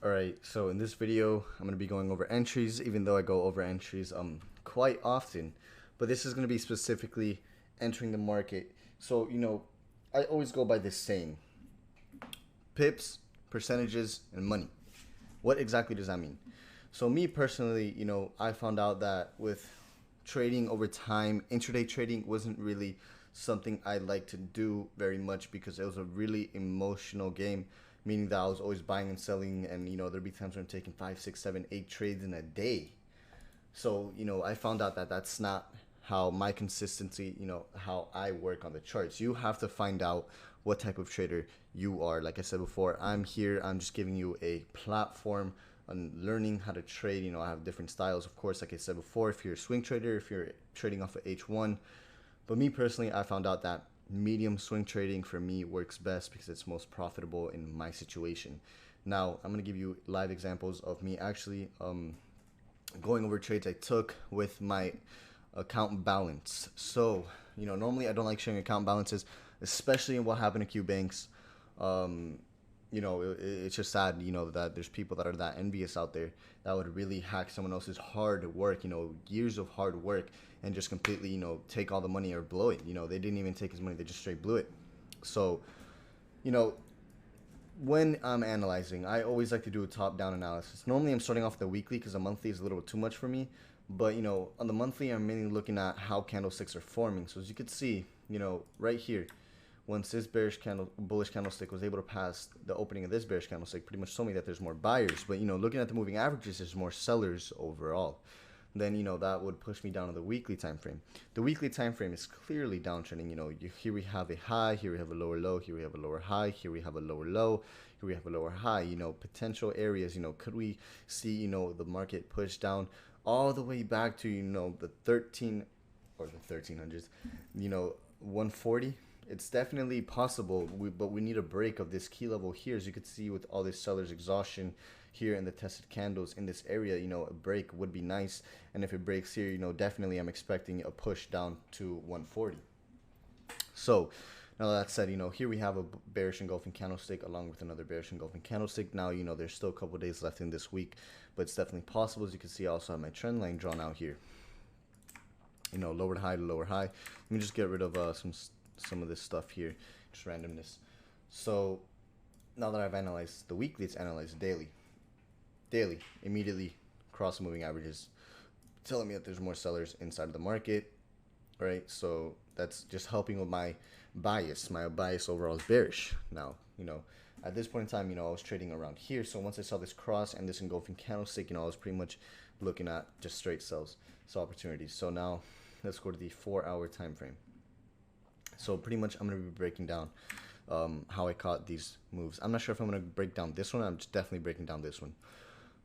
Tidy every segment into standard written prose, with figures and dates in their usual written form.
Alright, so in this video, I'm going to be going over entries, even though I go over entries quite often. But this is going to be specifically entering the market. So, I always go by this saying, pips, percentages, and money. What exactly does that mean? So me personally, I found out that with trading over time, intraday trading wasn't really something I like to do very much because it was a really emotional game, meaning that I was always buying and selling, and there'd be times when I'm taking 5, 6, 7, 8 trades in a day. So I found out that that's not how my consistency, how I work on the charts. You have to find out what type of trader you are. Like I said before, I'm here, I'm just giving you a platform on learning how to trade. I have different styles, of course, like I said before, if you're a swing trader, if you're trading off of H1. But me personally, I found out that medium swing trading for me works best because it's most profitable in my situation. Now, I'm going to give you live examples of me actually going over trades I took with my account balance. So, normally I don't like sharing account balances, especially in what happened to Q Banks. It's just sad, that there's people that are that envious out there that would really hack someone else's hard work, years of hard work, and just completely, take all the money or blow it. They didn't even take his money, they just straight blew it. So, you know, when I'm analyzing, I always like to do a top-down analysis. Normally, I'm starting off the weekly because the monthly is a little too much for me. But on the monthly, I'm mainly looking at how candlesticks are forming. So as you can see, right here, once this bullish candlestick was able to pass the opening of this bearish candlestick, pretty much told me that there's more buyers. But looking at the moving averages, there's more sellers overall. Then that would push me down to the weekly time frame. The weekly time frame is clearly downtrending. Here we have a high, here we have a lower low, here we have a lower high, here we have a lower low, here we have a lower high. Potential areas. Could we see the market push down all the way back to the 13 or the 1300s, 140? It's definitely possible, but we need a break of this key level here. As you can see with all this seller's exhaustion here in the tested candles in this area, a break would be nice. And if it breaks here, definitely I'm expecting a push down to 140. So now that said, here we have a bearish engulfing candlestick along with another bearish engulfing candlestick. Now, there's still a couple days left in this week, but it's definitely possible. As you can see, I also have my trend line drawn out here. Lower high to lower high. Let me just get rid of some of this stuff here, just randomness. So now that I've analyzed the weekly, let's analyze daily. Daily, immediately cross moving averages, telling me that there's more sellers inside of the market. All right, so that's just helping with my bias. My bias overall is bearish. Now, at this point in time, I was trading around here. So once I saw this cross and this engulfing candlestick, I was pretty much looking at just straight sells, so opportunities. So now let's go to the 4-hour time frame. So pretty much I'm going to be breaking down how I caught these moves. I'm not sure if I'm going to break down this one. I'm just definitely breaking down this one.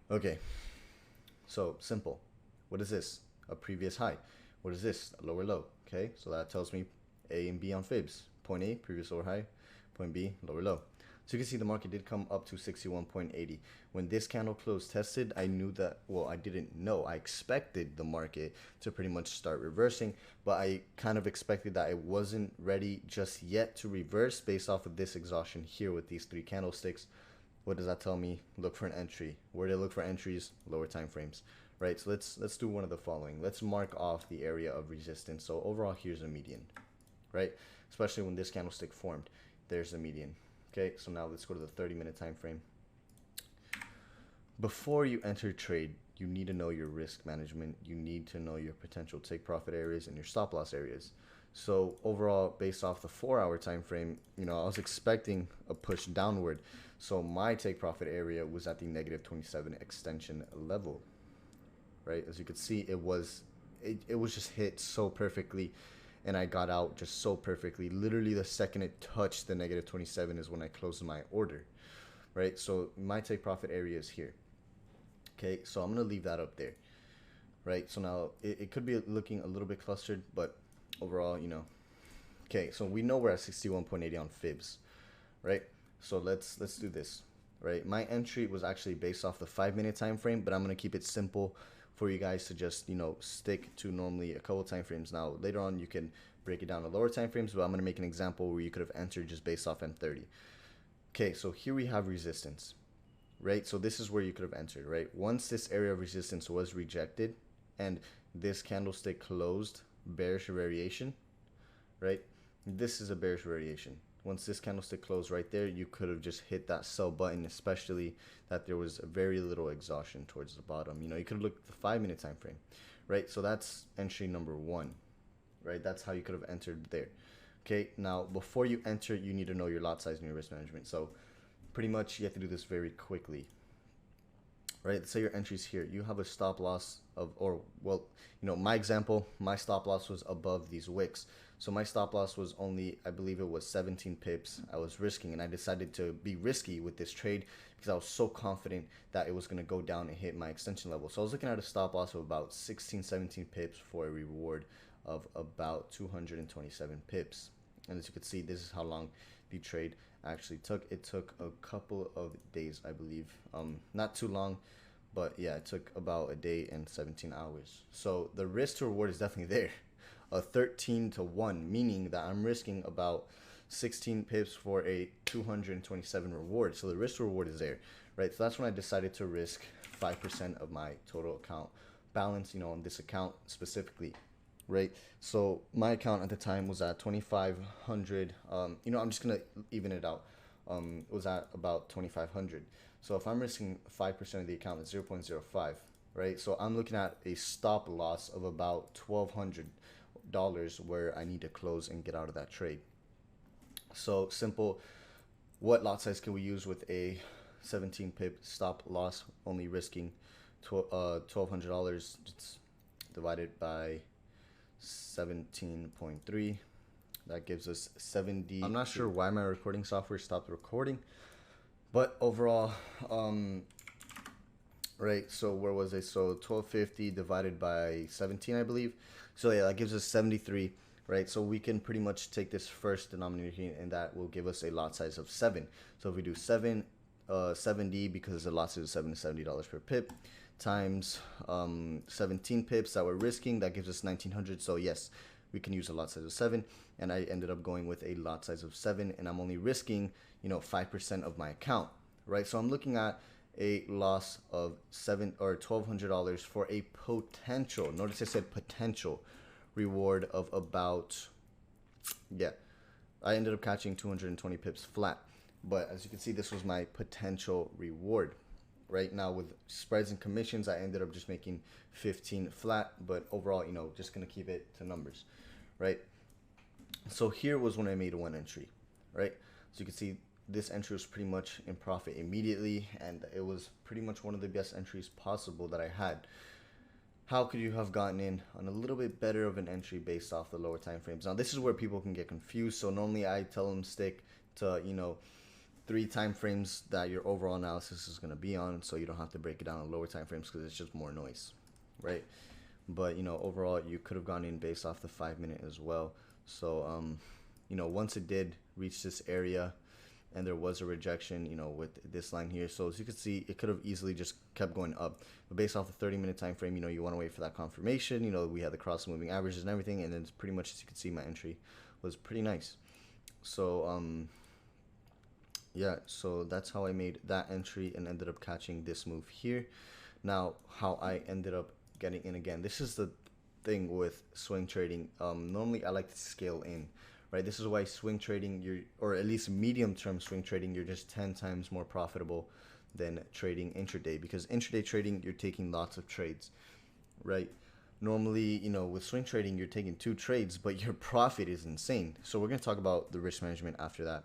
Okay, so simple. What is this? A previous high. What is this? A lower low. Okay, so that tells me A and B on fibs. Point A, previous lower high. Point B, lower low. So you can see the market did come up to 61.80. When this candle closed tested, I knew that, well, I didn't know. I expected the market to pretty much start reversing, but I kind of expected that I wasn't ready just yet to reverse based off of this exhaustion here with these 3 candlesticks. What does that tell me? Look for an entry. Where to look for entries? Lower time frames, right? So let's do one of the following. Let's mark off the area of resistance. So overall, here's a median, right? Especially when this candlestick formed, there's a median. Okay, so now let's go to the 30-minute time frame. Before you enter trade, you need to know your risk management. You need to know your potential take profit areas and your stop loss areas. So overall, based off the 4-hour time frame, I was expecting a push downward. So my take profit area was at the -27 extension level, right? As you could see, it was just hit so perfectly, and I got out just so perfectly. Literally the second it touched the -27 is when I closed my order, right? So my take profit area is here. Okay, so I'm gonna leave that up there, right? So now it could be looking a little bit clustered, but overall, okay, so we know we're at 61.80 on fibs, right? So let's do this, right? My entry was actually based off the 5-minute time frame, but I'm gonna keep it simple for you guys to just stick to normally a couple time frames. Now later on you can break it down to lower time frames, but I'm gonna make an example where you could have entered just based off M30. Okay, so here we have resistance, right? So this is where you could have entered, right? Once this area of resistance was rejected and this candlestick closed, bearish variation, right? This is a bearish variation. Once this candlestick closed right there, you could have just hit that sell button, especially that there was very little exhaustion towards the bottom. You know, you could have looked at the 5-minute time frame, right? So that's entry number 1, right? That's how you could have entered there. Okay, now before you enter, you need to know your lot size and your risk management. So pretty much you have to do this very quickly, right? Let's say your entry's here. You have a stop loss of, or well, you know, my example, my stop loss was above these wicks. So my stop loss was only, I believe it was 17 pips I was risking, and I decided to be risky with this trade because I was so confident that it was going to go down and hit my extension level. So I was looking at a stop loss of about 16, 17 pips for a reward of about 227 pips. And as you can see, this is how long the trade actually took. It took a couple of days, I believe. Not too long, but yeah, it took about a day and 17 hours. So the risk to reward is definitely there. A 13-to-1, meaning that I'm risking about 16 pips for a 227 reward. So the risk to reward is there, right? So that's when I decided to risk 5% of my total account balance, you know, on this account specifically, right? So my account at the time was at 2,500. You know, I'm just gonna even it out. It was at about 2,500. So if I'm risking 5% of the account, it's 0.05, right? So I'm looking at a stop loss of about $1,200 where I need to close and get out of that trade. So simple. What lot size can we use with a 17 pip stop loss, only risking $1,200? It's divided by 17.3. That gives us 70. I'm not sure why my recording software stopped recording, but overall, right, so where was I? So 1250 divided by 17, I believe. So yeah, that gives us 73, right? So we can pretty much take this first denominator here, and that will give us a lot size of 7. So if we do 70, because the lot size is $70 per pip, times 17 pips that we're risking, that gives us 1900. So yes, we can use a lot size of 7, and I ended up going with a lot size of 7, and I'm only risking, you know, 5% of my account, right? So I'm looking at a loss of $1,200 for a potential, notice I said potential, reward of about, yeah, I ended up catching 220 pips flat, but as you can see, this was my potential reward. Right now with spreads and commissions, I ended up just making 15 flat, but overall, you know, just gonna keep it to numbers, right? So here was when I made one entry, right? So you can see this entry was pretty much in profit immediately, and it was pretty much one of the best entries possible that I had. How could you have gotten in on a little bit better of an entry based off the lower time frames? Now this is where people can get confused. So normally I tell them stick to, you know, 3 time frames that your overall analysis is going to be on, so you don't have to break it down on lower time frames because it's just more noise, right? But you know, overall you could have gone in based off the 5-minute as well. So you know, once it did reach this area and there was a rejection, you know, with this line here, so as you can see, it could have easily just kept going up, but based off the 30-minute time frame, you know, you want to wait for that confirmation. You know, we had the cross moving averages and everything, and then it's pretty much, as you can see, my entry was pretty nice. So yeah, so that's how I made that entry and ended up catching this move here. Now, how I ended up getting in again. This is the thing with swing trading. Normally, I like to scale in, right? This is why swing trading, or at least medium-term swing trading, you're just 10 times more profitable than trading intraday. Because intraday trading, you're taking lots of trades, right? Normally, you know, with swing trading, you're taking 2 trades, but your profit is insane. So we're going to talk about the risk management after that.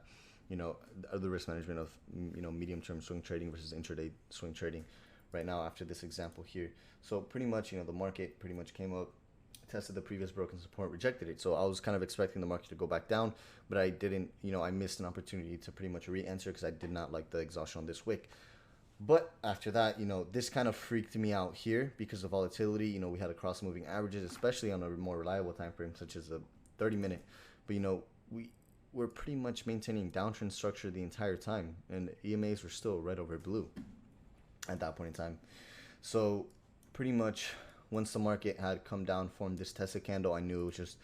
You know, the risk management of, you know, medium-term swing trading versus intraday swing trading right now after this example here. So pretty much, you know, the market pretty much came up, tested the previous broken support, rejected it. So I was kind of expecting the market to go back down, but I didn't. You know, I missed an opportunity to pretty much re-enter because I did not like the exhaustion on this wick. But after that, you know, this kind of freaked me out here because of volatility. You know, we had a cross moving averages, especially on a more reliable time frame such as a 30-minute. But you know, we're pretty much maintaining downtrend structure the entire time, and EMAs were still red over blue at that point in time. So pretty much once the market had come down, formed this Tesla candle, I knew it was just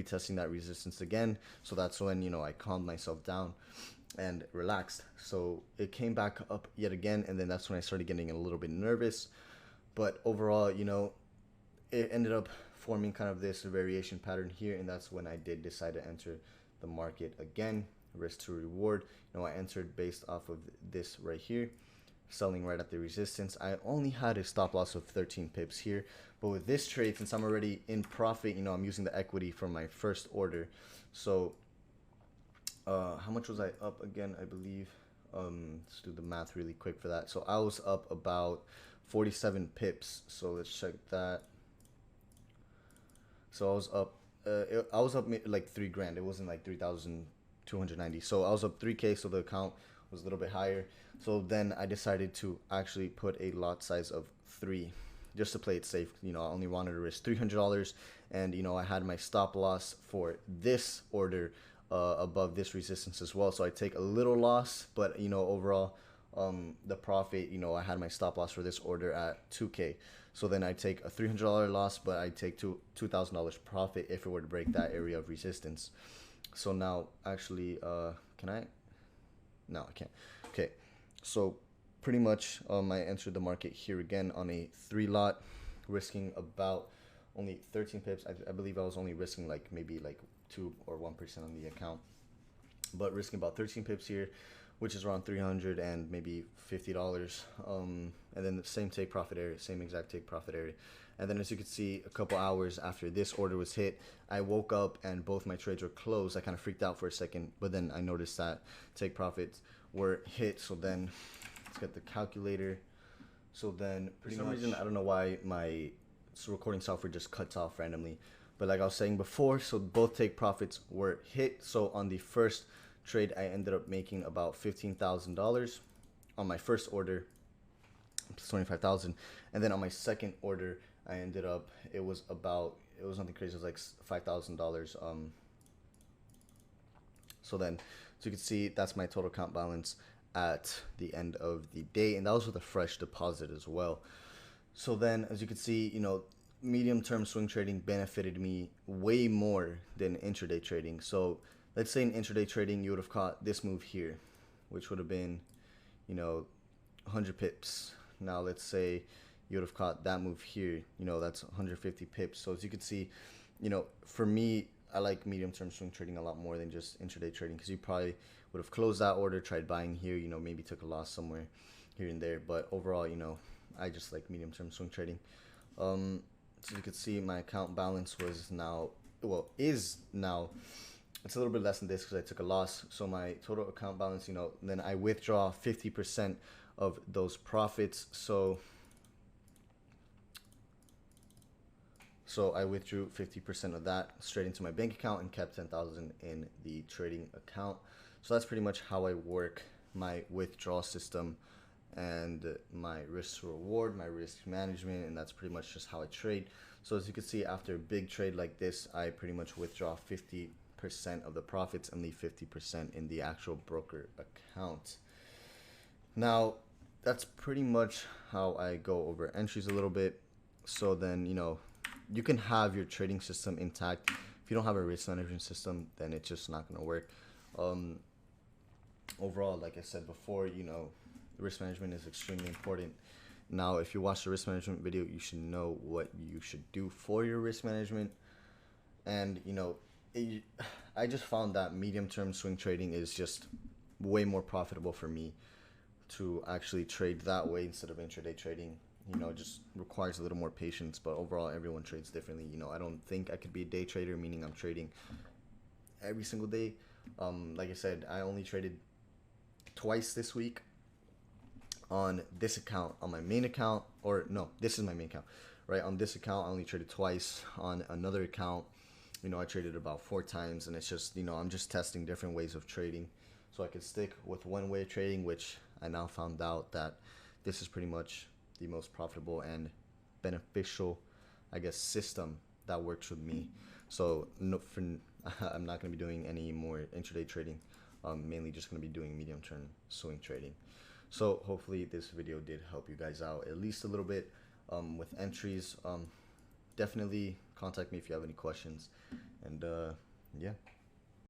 retesting that resistance again. So that's when, you know, I calmed myself down and relaxed. So it came back up yet again, and then that's when I started getting a little bit nervous. But overall, you know, it ended up forming kind of this variation pattern here, and that's when I did decide to enter the market again. Risk to reward, you know, I entered based off of this right here, selling right at the resistance. I only had a stop loss of 13 pips here, but with this trade, since I'm already in profit, you know, I'm using the equity from my first order. So how much was I up again? I believe let's do the math really quick for that. So I was up about 47 pips. So let's check that. So I was up like $3,000. It wasn't like 3,290. So I was up 3K, so the account was a little bit higher. So then I decided to actually put a lot size of 3 just to play it safe. You know, I only wanted to risk $300, and you know, I had my stop loss for this order above this resistance as well. So I take a little loss, but you know, overall the profit, you know, I had my stop loss for this order at 2K. So then I take a $300 loss, but I take $2,000 profit if it were to break that area of resistance. So now, actually, can I? No, I can't. Okay, so pretty much I entered the market here again on a 3 lot, risking about only 13 pips. I believe I was only risking like maybe like 2 or 1% on the account, but risking about 13 pips here, which is around $300 and maybe $50. And then the same take profit area, same exact take profit area. And then as you can see, a couple hours after this order was hit, I woke up and both my trades were closed. I kind of freaked out for a second, but then I noticed that take profits were hit. So then let's get the calculator. So then for some reason, I don't know why my recording software just cuts off randomly. But like I was saying before, so both take profits were hit. So on the first trade, I ended up making about $15,000 on my first order, plus 25,000, and then on my second order, I ended up, it was nothing crazy, it was like $5,000. So then, so you can see that's my total account balance at the end of the day, and that was with a fresh deposit as well. So then, as you can see, you know, medium-term swing trading benefited me way more than intraday trading. So let's say in intraday trading, you would have caught this move here, which would have been, you know, 100 pips. Now let's say you would have caught that move here, you know, that's 150 pips. So as you can see, you know, for me, I like medium-term swing trading a lot more than just intraday trading, because you probably would have closed that order, tried buying here, you know, maybe took a loss somewhere here and there. But overall, you know, I just like medium-term swing trading. So you can see my account balance was now, well, is now, it's a little bit less than this because I took a loss. So my total account balance, you know, then I withdraw 50% of those profits. So I withdrew 50% of that straight into my bank account and kept 10,000 in the trading account. So that's pretty much how I work my withdrawal system and my risk to reward, my risk management, and that's pretty much just how I trade. So as you can see, after a big trade like this, I pretty much withdraw 50% of the profits and leave 50% in the actual broker account. Now, that's pretty much how I go over entries a little bit. So then, you know, you can have your trading system intact. If you don't have a risk management system, then it's just not going to work. Overall, like I said before, you know, risk management is extremely important. Now, if you watch the risk management video, you should know what you should do for your risk management. And, you know, I just found that medium-term swing trading is just way more profitable for me to actually trade that way instead of intraday trading. You know, it just requires a little more patience, but overall, everyone trades differently. You know, I don't think I could be a day trader, meaning I'm trading every single day. Like I said, I only traded twice this week on this account, on my main account, or no, this is my main account, right? On this account, I only traded twice. On another account, you know, I traded about 4 times, and it's just, you know, I'm just testing different ways of trading so I could stick with one way of trading, which I now found out that this is pretty much the most profitable and beneficial, I guess, system that works with me. So no, I'm not going to be doing any more intraday trading. Mainly just going to be doing medium-term swing trading. So hopefully this video did help you guys out at least a little bit with entries. definitely contact me if you have any questions. And yeah.